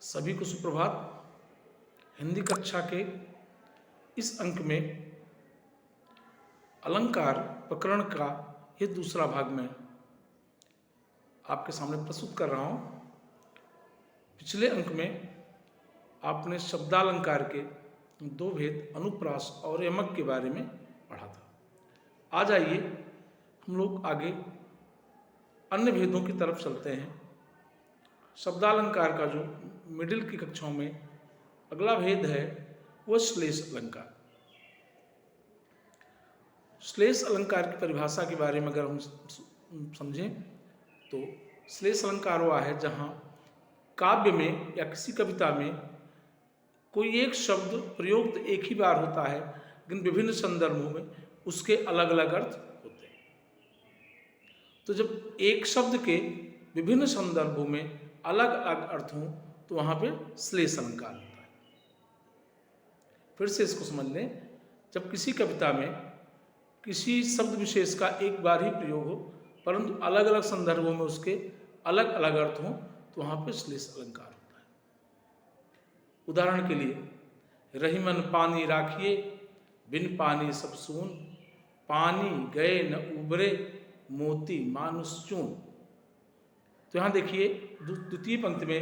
सभी को सुप्रभात। हिंदी कक्षा के इस अंक में अलंकार प्रकरण का ये दूसरा भाग में आपके सामने प्रस्तुत कर रहा हूँ। पिछले अंक में आपने शब्दालंकार के दो भेद अनुप्रास और यमक के बारे में पढ़ा था। आज आइए हम लोग आगे अन्य भेदों की तरफ चलते हैं। शब्दालंकार का जो मिडिल की कक्षाओं में अगला भेद है वह श्लेष अलंकार। श्लेष अलंकार की परिभाषा के बारे में अगर हम समझें तो श्लेष अलंकार वह है जहाँ काव्य में या किसी कविता में कोई एक शब्द प्रयोग एक ही बार होता है, लेकिन विभिन्न संदर्भों में उसके अलग अलग अर्थ होते हैं। तो जब एक शब्द के विभिन्न संदर्भों में अलग अलग अर्थ हों तो वहाँ पे श्लेष अलंकार होता है। फिर से इसको समझ लें, जब किसी कविता में किसी शब्द विशेष का एक बार ही प्रयोग हो परंतु अलग अलग संदर्भों में उसके अलग अलग अर्थ हों तो वहाँ पे श्लेष अलंकार होता है। उदाहरण के लिए, रहीमन पानी राखिए बिन पानी सब सून, पानी गए न उबरे मोती मानुष चून। तो यहाँ देखिए द्वितीय पंक्ति में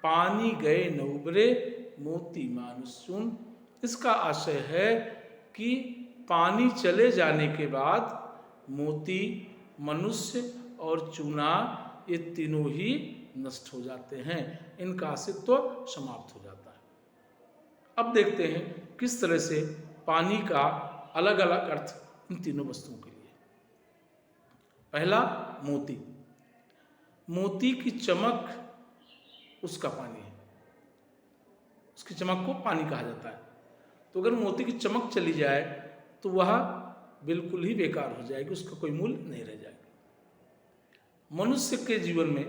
पानी गए न उबरे मोती मानुष चून। इसका आशय है कि पानी चले जाने के बाद मोती, मनुष्य और चूना ये तीनों ही नष्ट हो जाते हैं, इनका अस्तित्व समाप्त हो जाता है। अब देखते हैं किस तरह से पानी का अलग अलग अर्थ इन तीनों वस्तुओं के लिए। पहला, मोती। मोती की चमक उसका पानी है, उसकी चमक को पानी कहा जाता है। तो अगर मोती की चमक चली जाए तो वह बिल्कुल ही बेकार हो जाएगी, उसका कोई मूल्य नहीं रह जाएगा। मनुष्य के जीवन में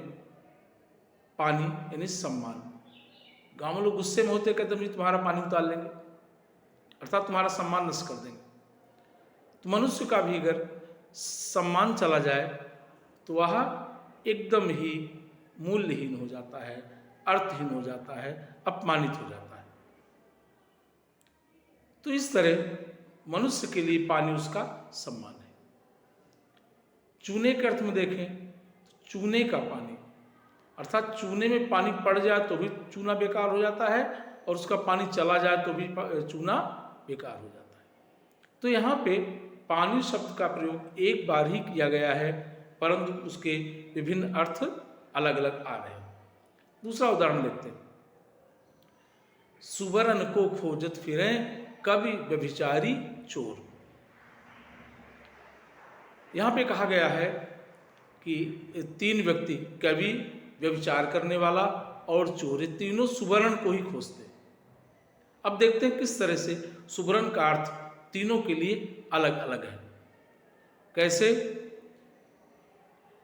पानी यानी सम्मान। गांव में लोग गुस्से में होते, कहते हैं तुम्हारा पानी उतार लेंगे, अर्थात तुम्हारा सम्मान नष्ट कर देंगे। तो मनुष्य का भी अगर सम्मान चला जाए तो वह एकदम ही मूल्यहीन हो जाता है, अर्थहीन हो जाता है, अपमानित हो जाता है। तो इस तरह मनुष्य के लिए पानी उसका सम्मान है। चूने के अर्थ में देखें तो चूने का पानी, अर्थात चूने में पानी पड़ जाए तो भी चूना बेकार हो जाता है और उसका पानी चला जाए तो भी चूना बेकार हो जाता है। तो यहाँ पे पानी शब्द का प्रयोग एक बार ही किया गया है परंतु उसके विभिन्न अर्थ अलग अलग आ रहे हैं। दूसरा उदाहरण लेते हैं। सुवर्ण को खोजत फिरें कवि व्यभिचारी चोर। यहाँ पे कहा गया है कि तीन व्यक्ति, कवि, व्यभिचार करने वाला और चोर, ये तीनों सुवर्ण को ही खोजते हैं। अब देखते हैं किस तरह से सुवर्ण का अर्थ तीनों के लिए अलग अलग है। कैसे?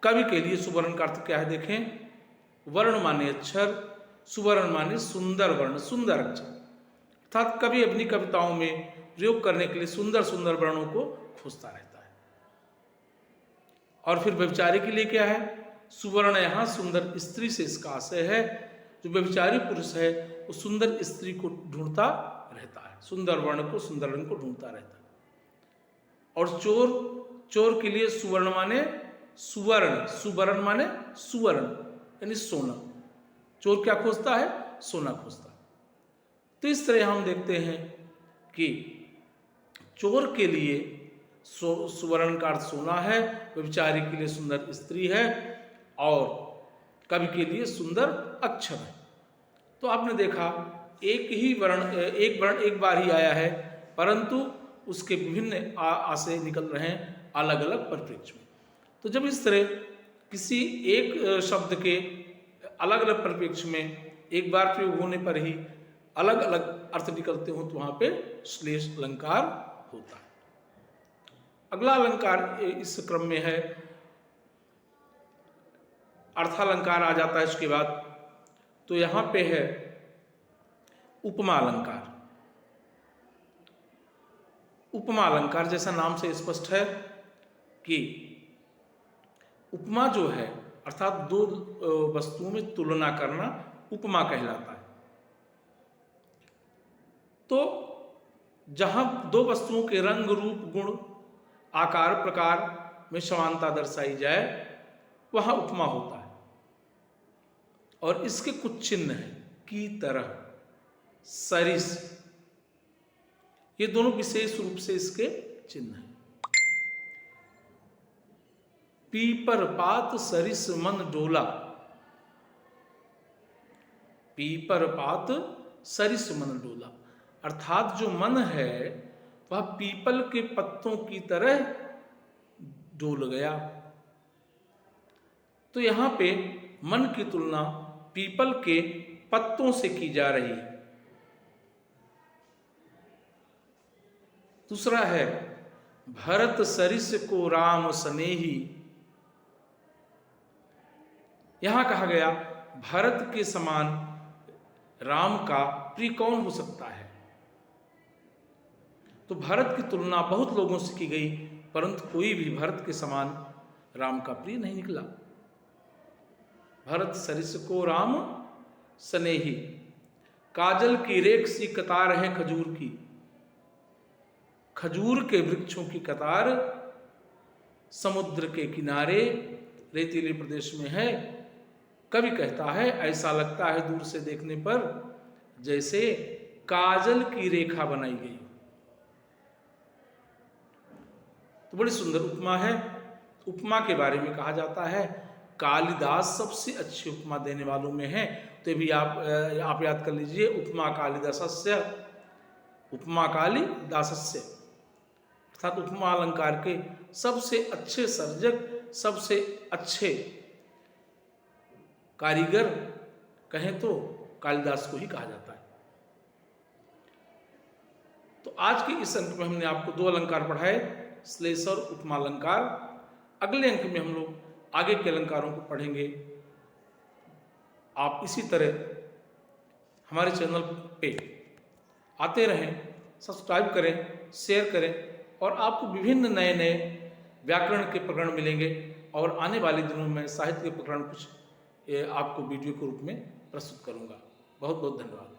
कवि के लिए सुवर्ण का अर्थ क्या है देखें। वर्ण माने अक्षर, सुवर्ण माने सुंदर वर्ण, सुंदर अक्षर। अर्थात कवि अपनी कविताओं में प्रयोग करने के लिए सुंदर सुंदर वर्णों को खोजता रहता है। और फिर व्यभिचारी के लिए क्या है? सुवर्ण यहाँ सुंदर स्त्री से इसका आशय है। जो व्यभिचारी पुरुष है वो सुंदर स्त्री को ढूंढता रहता है, सुंदर वर्ण को, सुंदर रंग को ढूंढता रहता है। और चोर, चोर के लिए सुवर्ण माने सुवर्ण, सुवर्ण माने सुवर्ण यानी सोना। चोर क्या खोजता है? सोना खोजता है। तो इस तरह हम देखते हैं कि चोर के लिए सुवर्ण का अर्थ सोना है, व्यभिचारी के लिए सुंदर स्त्री है और कवि के लिए सुंदर अक्षर है। तो आपने देखा एक ही वर्ण एक बार ही आया है परंतु उसके विभिन्न आशय निकल रहे हैं अलग अलग परिप्रेक्ष्य में। तो जब इस तरह किसी एक शब्द के अलग अलग परिप्रेक्ष्य में एक बार प्रयोग होने पर ही अलग अलग अर्थ निकलते हो तो वहाँ पे श्लेष अलंकार होता है। अगला अलंकार इस क्रम में है अर्थालंकार आ जाता है इसके बाद। तो यहाँ पे है उपमा अलंकार। उपमा अलंकार जैसा नाम से स्पष्ट है कि उपमा जो है अर्थात दो वस्तुओं में तुलना करना उपमा कहलाता है। तो जहाँ दो वस्तुओं के रंग, रूप, गुण, आकार, प्रकार में समानता दर्शाई जाए वहाँ उपमा होता है। और इसके कुछ चिन्ह हैं, की तरह, सरिस, ये दोनों विशेष रूप से इसके चिन्ह हैं। पीपर पात सरिस मन डोला, पीपर पात सरिस मन डोला, अर्थात जो मन है वह पीपल के पत्तों की तरह डोल गया। तो यहां पे मन की तुलना पीपल के पत्तों से की जा रही है। दूसरा है भरत सरिस को राम स्नेही, यहां कहा गया भरत के समान राम का प्रिय कौन हो सकता है। तो भरत की तुलना बहुत लोगों से की गई, परंतु कोई भी भरत के समान राम का प्रिय नहीं निकला। भरत सरिस को राम स्नेही, काजल की रेख सी कतार है खजूर की, खजूर के वृक्षों की कतार समुद्र के किनारे रेतीले प्रदेश में है। कवि कहता है ऐसा लगता है दूर से देखने पर जैसे काजल की रेखा बनाई गई। तो बड़ी सुंदर उपमा है। उपमा के बारे में कहा जाता है कालिदास सबसे अच्छी उपमा देने वालों में है। तो भी आप याद कर लीजिए, उपमा कालिदासस्य, उपमा कालिदासस्य, अर्थात उपमा अलंकार के सबसे अच्छे सर्जक, सबसे अच्छे कारीगर कहें तो कालिदास को ही कहा जाता है। तो आज के इस अंक में हमने आपको दो अलंकार पढ़ाए, श्लेष और उपमा अलंकार। अगले अंक में हम लोग आगे के अलंकारों को पढ़ेंगे। आप इसी तरह हमारे चैनल पे आते रहें, सब्सक्राइब करें, शेयर करें, और आपको विभिन्न नए नए व्याकरण के प्रकरण मिलेंगे। और आने वाले दिनों में साहित्य के प्रकरण कुछ आपको वीडियो के रूप में प्रस्तुत करूंगा। बहुत बहुत धन्यवाद।